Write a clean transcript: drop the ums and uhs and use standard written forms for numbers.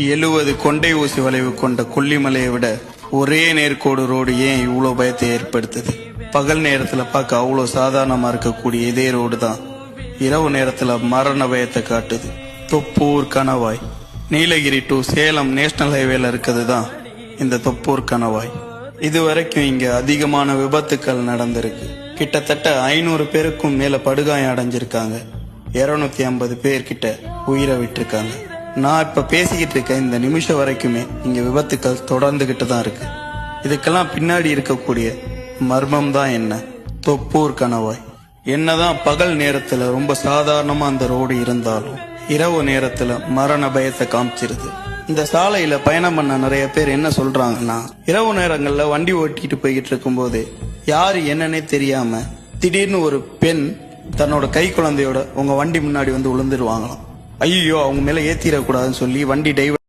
70 கொண்டை ஊசி வளைவு கொண்ட கொல்லிமலையை விட ஒரே நேர்கோடு ரோடு ஏன் இவ்வளோ பயத்தை ஏற்படுத்துது? பகல் நேரத்துல பார்க்க அவ்வளோ சாதாரணமா இருக்கக்கூடிய இதே ரோடு தான் இரவு நேரத்துல மரண பயத்தை காட்டுது. தொப்பூர் கணவாய். நீலகிரி டு சேலம் நேஷனல் ஹைவேல இருக்கிறது தான் இந்த தொப்பூர் கணவாய். இது வரைக்கும் இங்க அதிகமான விபத்துக்கள் நடந்திருக்கு. கிட்டத்தட்ட 500 பேருக்கும் மேல படுகாயம் அடைஞ்சிருக்காங்க. 250 பேர்கிட்ட உயிரை விட்டுருக்காங்க. நான் இப்ப பேசிக்கிட்டு இருக்க இந்த நிமிஷம் வரைக்குமே இங்க விபத்துக்கள் தொடர்ந்துகிட்டு தான் இருக்கு. இதுக்கெல்லாம் பின்னாடி இருக்கக்கூடிய மர்மம் தான் என்ன? தொப்பூர் கணவாய். என்னதான் பகல் நேரத்துல ரொம்ப சாதாரணமா அந்த ரோடு இருந்தாலும் இரவு நேரத்துல மரண பயத்தை காமிச்சிருது. இந்த சாலையில பயணம் பண்ண நிறைய பேர் என்ன சொல்றாங்கன்னா, இரவு நேரங்கள்ல வண்டி ஓட்டிட்டு போய்கிட்டு இருக்கும் போது யாரு என்னன்னே தெரியாம திடீர்னு ஒரு பெண் தன்னோட கை குழந்தையோட உங்க வண்டி முன்னாடி வந்து விழுந்துருவாங்களாம். ஐயோ, அவங்க மேல ஏத்திடக்கூடாதுன்னு சொல்லி வண்டி